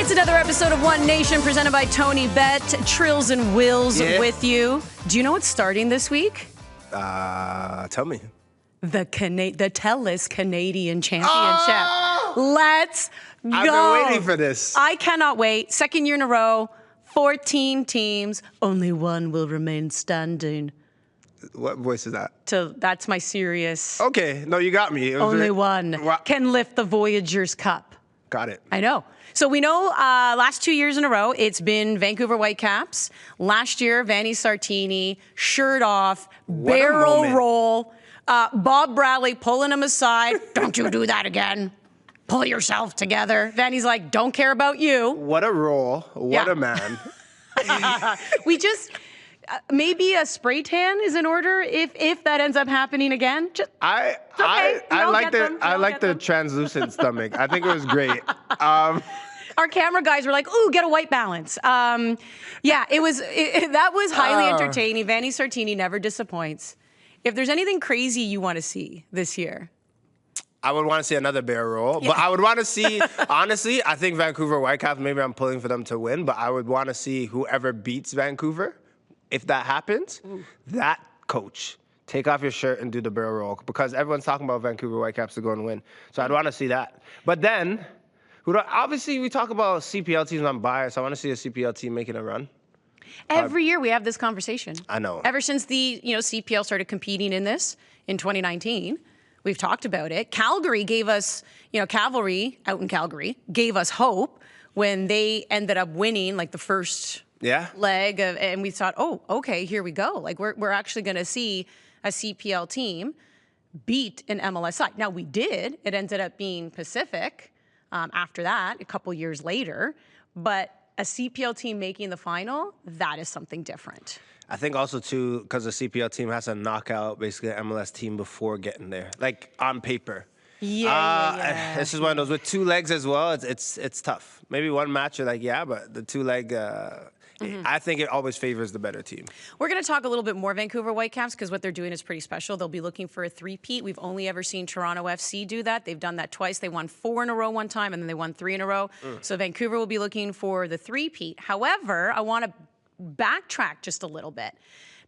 It's another episode of One Nation presented by Tony Bet. Trills and Wills with you. Do you know what's starting this week? Tell me. The TELUS Canadian Championship. Let's go. I've been waiting for this. I cannot wait. Second year in a row, 14 teams. Only one will remain standing. What voice is that? That's my serious. Okay, no, you got me. Only one can lift the Voyageurs Cup. Got it. I know. So we know last 2 years in a row, it's been Vancouver Whitecaps. Last year, Vanni Sartini, shirt off, barrel roll. Bob Bradley pulling him aside. Don't you do that again. Pull yourself together. Vanni's like, don't care about you. What a role. What a man. We just... maybe a spray tan is in order if that ends up happening again. I like the translucent stomach. I think it was great. Our camera guys were like, "Ooh, get a white balance." That was highly entertaining. Vanni Sartini never disappoints. If there's anything crazy you want to see this year, I would want to see another bear roll, but I would want to see, honestly, I think Vancouver Whitecaps, maybe I'm pulling for them to win, but I would want to see whoever beats Vancouver. If that happens, that coach, take off your shirt and do the barrel roll because everyone's talking about Vancouver Whitecaps to go and win. So I'd want to see that. But then, obviously we talk about CPL teams. I'm biased. I want to see a CPL team making a run. Every year we have this conversation. I know. Ever since the CPL started competing in this in 2019, we've talked about it. Calgary gave us, Cavalry out in Calgary gave us hope when they ended up winning like the first leg and we thought, oh, okay, here we go. Like we're actually going to see a CPL team beat an MLS side. Now we did. It ended up being Pacific after that, a couple years later. But a CPL team making the final, that is something different. I think also, too, because the CPL team has to knock out basically an MLS team before getting there, like on paper. Yeah. This is one of those with two legs as well. It's tough. Maybe one match you're like, but the two leg. I think it always favors the better team. We're going to talk a little bit more Vancouver Whitecaps because what they're doing is pretty special. They'll be looking for a three-peat. We've only ever seen Toronto FC do that. They've done that twice. They won 4 in a row one time, and then they won 3 in a row. So Vancouver will be looking for the three-peat. However, I want to backtrack just a little bit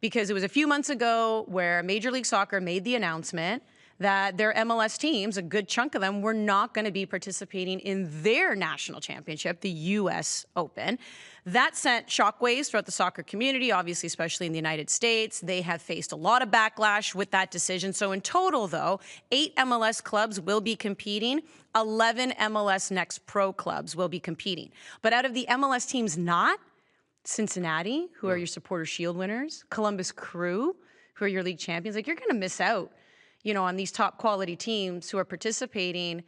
because it was a few months ago where Major League Soccer made the announcement that their MLS teams, a good chunk of them, were not going to be participating in their national championship, the U.S. Open. That sent shockwaves throughout the soccer community, obviously, especially in the United States. They have faced a lot of backlash with that decision. So in total, though, 8 MLS clubs will be competing. 11 MLS Next Pro clubs will be competing. But out of the MLS teams not, Cincinnati, who are your Supporter Shield winners, Columbus Crew, who are your league champions, like you're going to miss out, on these top quality teams who are participating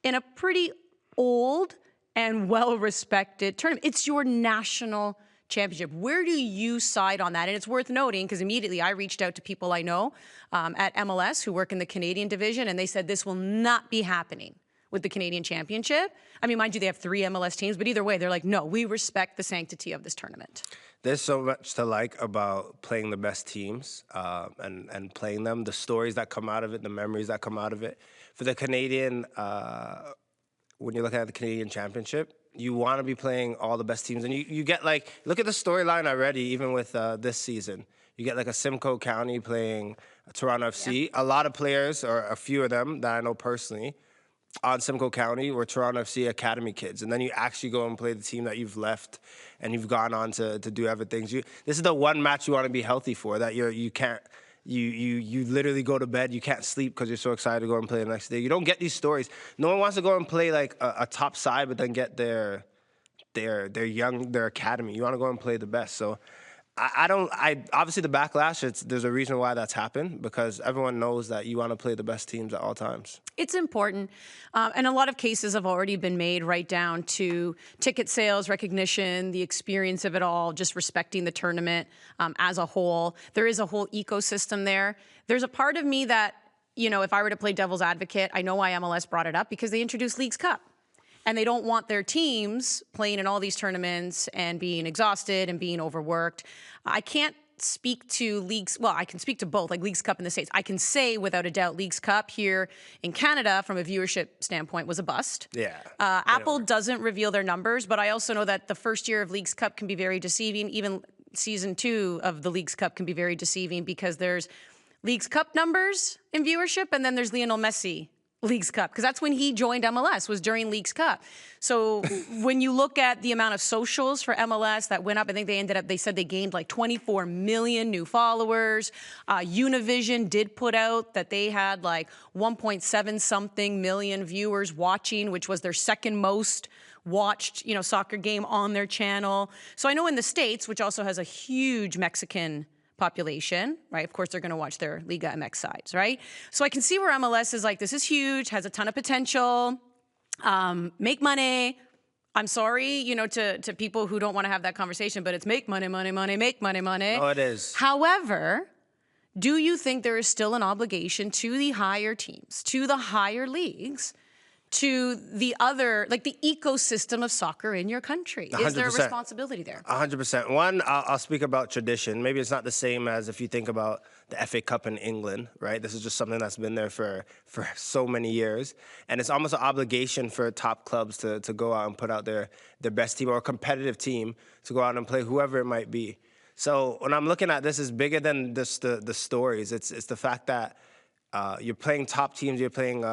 in a pretty old and well-respected tournament. It's your national championship. Where do you side on that? And it's worth noting because immediately I reached out to people I know at MLS who work in the Canadian division, and they said this will not be happening with the Canadian Championship. I mean, mind you, they have 3 MLS teams, but either way, they're like, no, we respect the sanctity of this tournament. There's so much to like about playing the best teams and playing them, the stories that come out of it, the memories that come out of it. For the Canadian, when you're looking at the Canadian Championship, you want to be playing all the best teams. And you get look at the storyline already, even with this season. You get a Simcoe County playing Toronto FC. A lot of players, or a few of them that I know personally, on Simcoe County were Toronto FC Academy kids. And then you actually go and play the team that you've left and you've gone on to do everything. This is the one match you want to be healthy for, that you can't, you literally go to bed, you can't sleep because you're so excited to go and play the next day. You don't get these stories. No one wants to go and play a top side but then get their academy. You want to go and play the best. So obviously the backlash, there's a reason why that's happened, because everyone knows that you want to play the best teams at all times. It's important. And a lot of cases have already been made right down to ticket sales, recognition, the experience of it all, just respecting the tournament as a whole. There is a whole ecosystem there. There's a part of me that, if I were to play devil's advocate, I know why MLS brought it up, because they introduced Leagues Cup. And they don't want their teams playing in all these tournaments and being exhausted and being overworked. I can't speak to leagues. Well, I can speak to both, like Leagues Cup in the States. I can say without a doubt, Leagues Cup here in Canada, from a viewership standpoint, was a bust. Yeah. Apple doesn't reveal their numbers, but I also know that the first year of Leagues Cup can be very deceiving. Even season 2 of the Leagues Cup can be very deceiving because there's Leagues Cup numbers in viewership, and then there's Lionel Messi Leagues Cup, because that's when he joined MLS, was during Leagues Cup. So when you look at the amount of socials for MLS that went up, I think they said they gained like 24 million new followers. Univision did put out that they had like 1.7 something million viewers watching, which was their second most watched, soccer game on their channel. So I know in the States, which also has a huge Mexican population, right? Of course, they're going to watch their Liga MX sides, right? So I can see where MLS is like, this is huge, has a ton of potential, make money. I'm sorry, to people who don't want to have that conversation, but it's make money, money, money, make money, money. Oh, it is. However, do you think there is still an obligation to the higher teams, to the higher leagues, to the other, like the ecosystem of soccer in your country? 100%. Is there a responsibility there? 100%. One, I'll speak about tradition. Maybe it's not the same as if you think about the FA Cup in England, right? This is just something that's been there for so many years. And it's almost an obligation for top clubs to go out and put out their best team or a competitive team to go out and play whoever it might be. So when I'm looking at this, it's bigger than just the stories. It's the fact that you're playing top teams, you're playing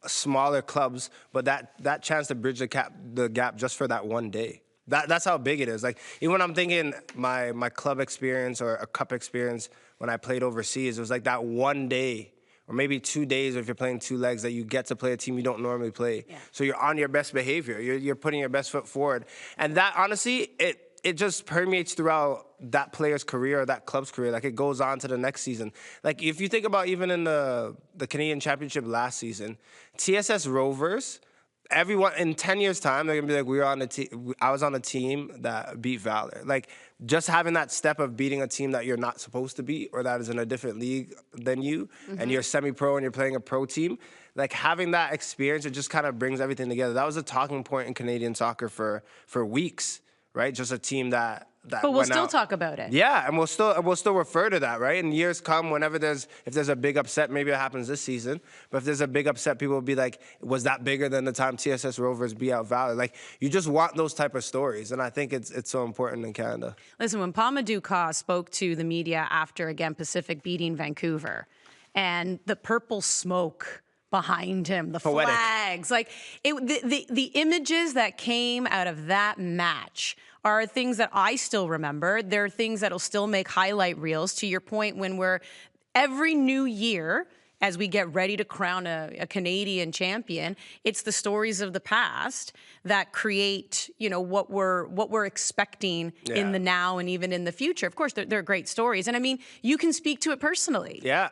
smaller clubs, but that chance to bridge the gap just for that one day. That's how big it is. Like, even when I'm thinking my club experience or a cup experience when I played overseas, it was like that one day or maybe 2 days if you're playing 2 legs that you get to play a team you don't normally play. Yeah. So you're on your best behavior. You're putting your best foot forward. And that, honestly, it just permeates throughout that player's career or that club's career. Like, it goes on to the next season. Like, if you think about even in the Canadian Championship last season, TSS Rovers, everyone in 10 years' time, they're gonna be like, I was on a team that beat Valor. Like, just having that step of beating a team that you're not supposed to beat or that is in a different league than you, and you're semi-pro and you're playing a pro team, like, having that experience, it just kind of brings everything together. That was a talking point in Canadian soccer for weeks. Right, just a team that but we'll still talk about it. Yeah, and we'll still refer to that, right? And years come, if there's a big upset, maybe it happens this season. But if there's a big upset, people will be like, "Was that bigger than the time TSS Rovers beat out Valor?" Like, you just want those type of stories, and I think it's so important in Canada. Listen, when Paul Maduka spoke to the media after again Pacific beating Vancouver, and the purple smoke behind him, the Poetic. flags, like the images that came out of that match are things that I still remember. They're things that'll still make highlight reels. To your point, when we're every new year, as we get ready to crown a Canadian champion, it's the stories of the past that create, what we're expecting in the now and even in the future. Of course, they're great stories, and I mean, you can speak to it personally. Yeah,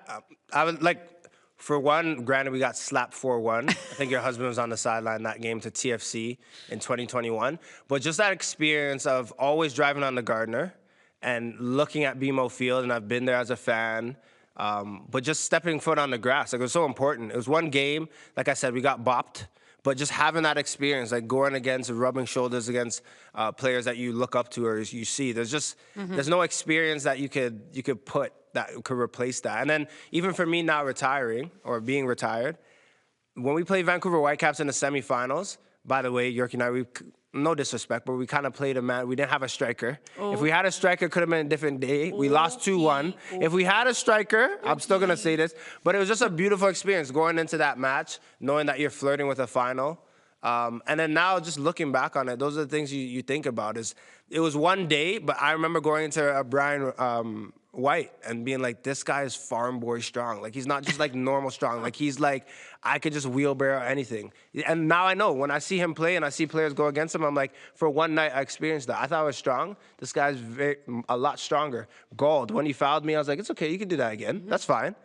I would like. For one, granted, we got slapped 4-1. I think your husband was on the sideline that game to TFC in 2021. But just that experience of always driving on the Gardner and looking at BMO Field, and I've been there as a fan, but just stepping foot on the grass, like, it was so important. It was one game, like I said, we got bopped. But just having that experience, like going against, rubbing shoulders against players that you look up to or you see, there's no experience that you could put that could replace that. And then even for me now retiring or being retired, when we played Vancouver Whitecaps in the semifinals, by the way, Yorkie and I, no disrespect, but we kind of played a man. We didn't have a striker. Oh. If we had a striker, it could have been a different day. We lost 2-1. If we had a striker, I'm still going to say this, but it was just a beautiful experience going into that match, knowing that you're flirting with a final. And then now just looking back on it, those are the things you think about. It was one day, but I remember going into a Brian White and being like, this guy is farm boy strong. Like, he's not just like normal strong. Like, he's like, I could just wheelbarrow anything. And now I know when I see him play and I see players go against him, I'm like, for one night I experienced that. I thought I was strong. This guy's a lot stronger. Gold, when he fouled me, I was like, it's okay, you can do that again. That's fine.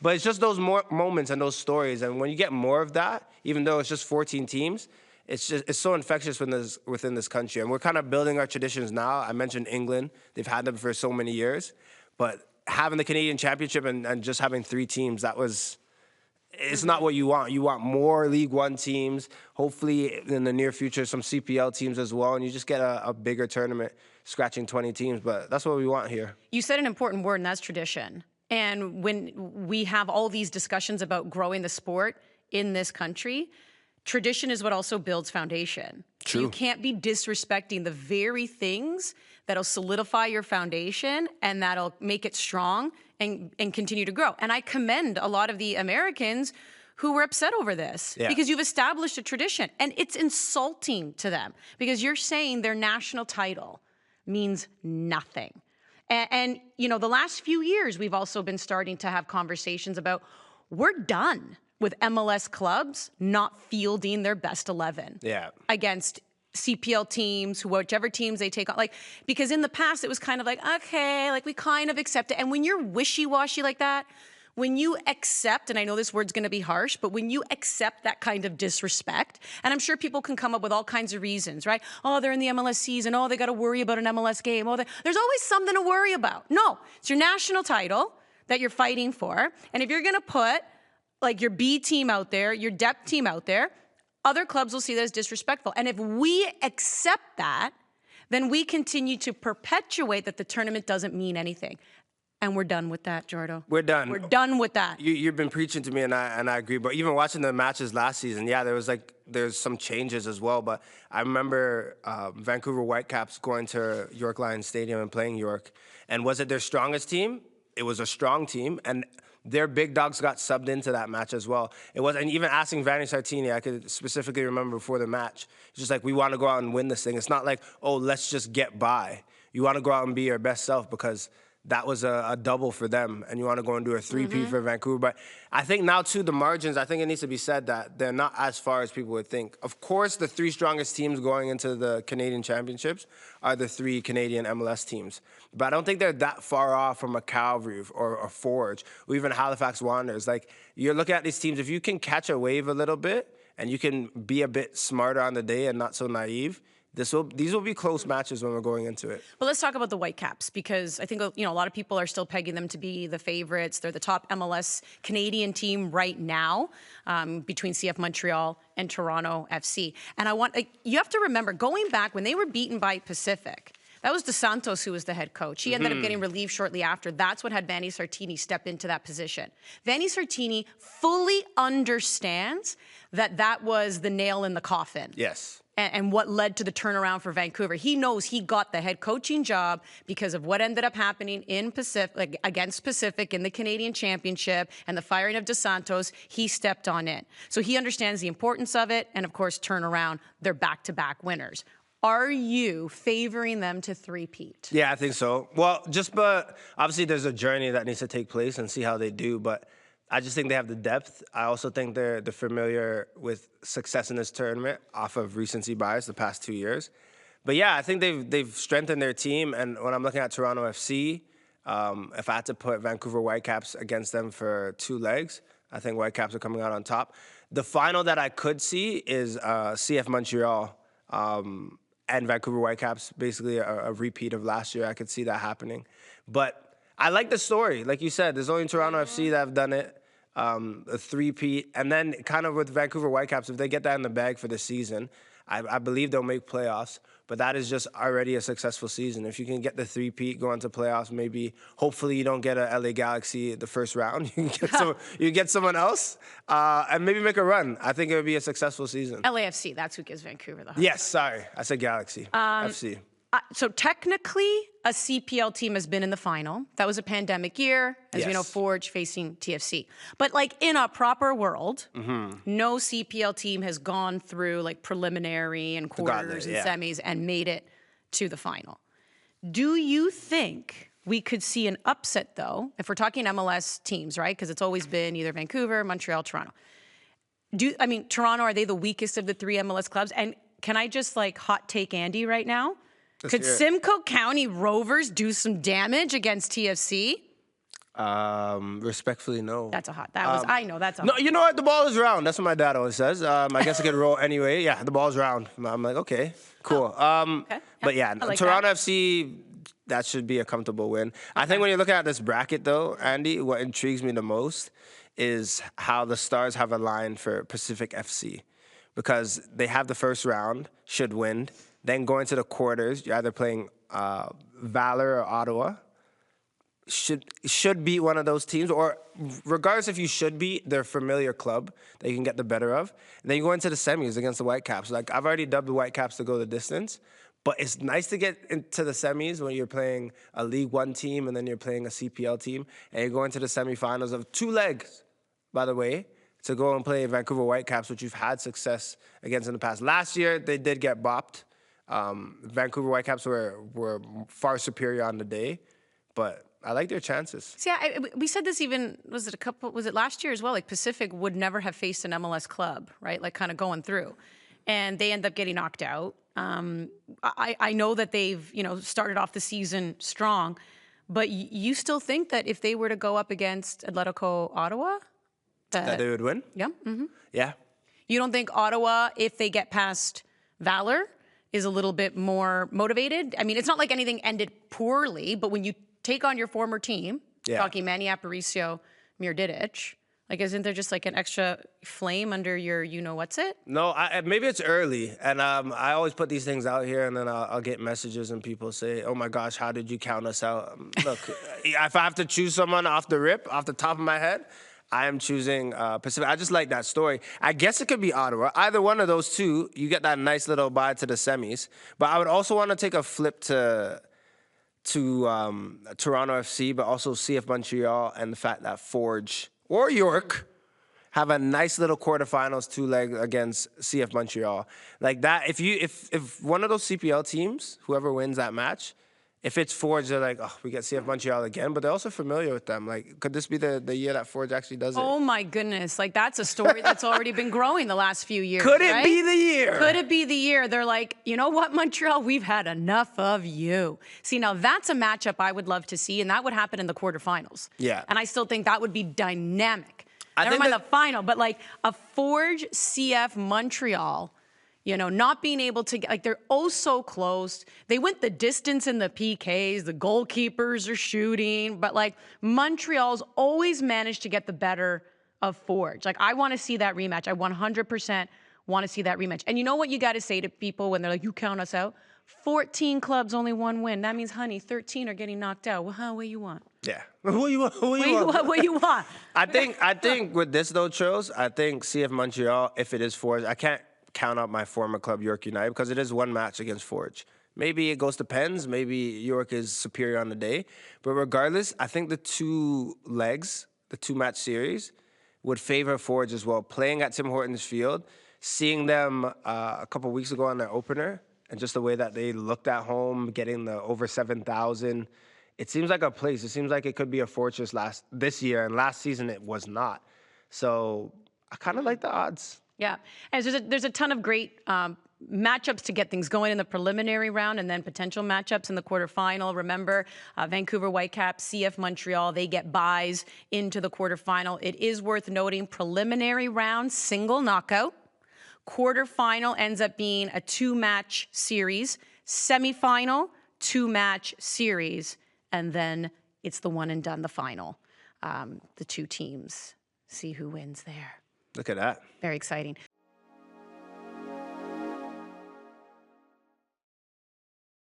But it's just those moments and those stories. And when you get more of that, even though it's just 14 teams, it's so infectious within this country. And we're kind of building our traditions now. I mentioned England. They've had them for so many years. But having the Canadian Championship and just having 3 teams, it's not what you want. You want more League One teams, hopefully in the near future some CPL teams as well, and you just get a bigger tournament scratching 20 teams, but that's what we want here. You said an important word, and that's tradition. And when we have all these discussions about growing the sport in this country, tradition is what also builds foundation. True. You can't be disrespecting the very things that'll solidify your foundation and that'll make it strong and continue to grow. And I commend a lot of the Americans who were upset over this because you've established a tradition, and it's insulting to them because you're saying their national title means nothing. And you know, the last few years, we've also been starting to have conversations about we're done with MLS clubs not fielding their best 11 against CPL teams, whichever teams they take on. Like, because in the past, it was kind of like, okay, like we kind of accept it. And when you're wishy-washy like that, when you accept, and I know this word's going to be harsh, but when you accept that kind of disrespect, and I'm sure people can come up with all kinds of reasons, right? Oh, they're in the MLS season. Oh, they got to worry about an MLS game. Oh, there's always something to worry about. No, it's your national title that you're fighting for. And if you're going to put like your B team out there, your depth team out there, other clubs will see that as disrespectful. And if we accept that, then we continue to perpetuate that the tournament doesn't mean anything. And we're done with that, Jordo. We're done. We're done with that. You've been preaching to me, and I agree. But even watching the matches last season, there's some changes as well. But I remember Vancouver Whitecaps going to York Lions Stadium and playing York. And was it their strongest team? It was a strong team, and their big dogs got subbed into that match as well. It was, and even asking Vanni Sartini, I could specifically remember before the match, it's just like, we want to go out and win this thing. It's not like, oh, let's just get by. You want to go out and be your best self because that was a double for them, and you want to go and do a three-peat for Vancouver. But I think now, too, the margins, I think it needs to be said that they're not as far as people would think. Of course, the three strongest teams going into the Canadian Championships are the three Canadian MLS teams. But I don't think they're that far off from a Calgary or a Forge or even Halifax Wanderers. Like, you're looking at these teams, if you can catch a wave a little bit and you can be a bit smarter on the day and not so naive, these will be close matches when we're going into it. But let's talk about the Whitecaps, because I think a lot of people are still pegging them to be the favorites. They're the top MLS Canadian team right now, between CF Montreal and Toronto FC. And you have to remember, going back when they were beaten by Pacific, that was Dos Santos who was the head coach. He ended up getting relieved shortly after. That's what had Vanni Sartini step into that position. Vanni Sartini fully understands that was the nail in the coffin. Yes. And what led to the turnaround for Vancouver. He knows he got the head coaching job because of what ended up happening in Pacific, against Pacific in the Canadian Championship and the firing of Dos Santos. He stepped on it. So he understands the importance of it. And of course, turnaround, they're back-to-back winners. Are you favoring them to three-peat? Yeah, I think so. Well, but obviously there's a journey that needs to take place and see how they do. But I just think they have the depth. I also think they're familiar with success in this tournament off of recency bias the past 2 years. But yeah, I think they've strengthened their team. And when I'm looking at Toronto FC, if I had to put Vancouver Whitecaps against them for two legs, I think Whitecaps are coming out on top. The final that I could see is CF Montreal and Vancouver Whitecaps, basically a repeat of last year. I could see that happening. But I like the story. Like you said, there's only Toronto FC that have done it, a three-peat. And then kind of with Vancouver Whitecaps, if they get that in the bag for the season, I believe they'll make playoffs. But that is just already a successful season. If you can get the three-peat, go into playoffs, maybe, hopefully you don't get a LA Galaxy the first round. You get someone else and maybe make a run. I think it would be a successful season. LAFC, that's who gives Vancouver the hard Yes, sorry. I said Galaxy. FC. So technically, a CPL team has been in the final. That was a pandemic year, as we know, Forge facing TFC. But like in a proper world, no CPL team has gone through like preliminary and quarters and semis and made it to the final. Do you think we could see an upset, though, if we're talking MLS teams, right? Because it's always been either Vancouver, Montreal, Toronto. Toronto, are they the weakest of the three MLS clubs? And can I just like hot take Andy right now? Could Simcoe County Rovers do some damage against TFC? Respectfully, no. That's a hot. I know that's a. No, you know what? The ball is round. That's what my dad always says. I guess I could roll anyway. Yeah, the ball's round. I'm like, okay, cool. Okay. But yeah, like Toronto FC, that should be a comfortable win. Okay. I think when you're looking at this bracket, though, Andy, what intrigues me the most is how the stars have aligned for Pacific FC, because they have the first round, should win. Then going to the quarters, you're either playing Valor or Ottawa should beat one of those teams, or regardless if you should beat their familiar club that you can get the better of. And then you go into the semis against the Whitecaps. Like, I've already dubbed the Whitecaps to go the distance, but it's nice to get into the semis when you're playing a League One team and then you're playing a CPL team, and you go into the semifinals of 2 legs, by the way, to go and play Vancouver Whitecaps, which you've had success against in the past. Last year, they did get bopped. Vancouver Whitecaps were far superior on the day, but I like their chances. See, we said this even, was it last year as well? Like, Pacific would never have faced an MLS club, right? Like, kind of going through. And they end up getting knocked out. I know that they've, started off the season strong, but you still think that if they were to go up against Atletico Ottawa, that they would win? Yeah. Mm-hmm. Yeah. You don't think Ottawa, if they get past Valor, is a little bit more motivated? I mean, it's not like anything ended poorly, but when you take on your former team, talking Manny Aparicio, Mirdidic, like, isn't there just like an extra flame under your you-know-what's-it? No, maybe it's early. And I always put these things out here, and then I'll get messages and people say, oh my gosh, how did you count us out? Look, if I have to choose someone off the rip, off the top of my head, I am choosing Pacific. I just like that story. I guess it could be Ottawa. Either one of those two, you get that nice little bye to the semis. But I would also want to take a flip to Toronto FC, but also CF Montreal, and the fact that Forge or York have a nice little quarterfinals 2-leg against CF Montreal. Like that, if one of those CPL teams, whoever wins that match, if it's Forge, they're like, oh, we get CF Montreal again, but they're also familiar with them. Like, could this be the year that Forge actually does it? Oh my goodness. Like, that's a story that's already been growing the last few years. Could it right? be the year? Could it be the year? They're like, you know what, Montreal, we've had enough of you. See, now that's a matchup I would love to see, and that would happen in the quarterfinals. Yeah. And I still think that would be dynamic. I Never think mind the final, but like a Forge CF Montreal, not being able to get, like, they're oh so close. They went the distance in the PKs. The goalkeepers are shooting, but like Montreal's always managed to get the better of Forge. Like, I want to see that rematch. I 100% want to see that rematch. And you know what you got to say to people when they're like, you count us out? 14 clubs, only 1 win. That means, honey, 13 are getting knocked out. Well, what you want? Yeah. What you want? What you want? I think with this though, Trills, I think CF Montreal, if it is Forge, I can't count out my former club, York United, because it is one match against Forge. Maybe it goes to pens. Maybe York is superior on the day. But regardless, I think the 2 legs, the 2-match series, would favor Forge as well. Playing at Tim Hortons Field, seeing them a couple weeks ago on their opener, and just the way that they looked at home, getting the over 7,000, it seems like a place. It seems like it could be a fortress this year, and last season it was not. So I kind of like the odds. Yeah, and there's a ton of great matchups to get things going in the preliminary round, and then potential matchups in the quarterfinal. Remember, Vancouver Whitecaps, CF Montreal, they get buys into the quarterfinal. It is worth noting, preliminary round, single knockout. Quarterfinal ends up being a 2-match series. Semifinal, 2-match series. And then it's the one and done, the final. The 2 teams. See who wins there. Look at that. Very exciting.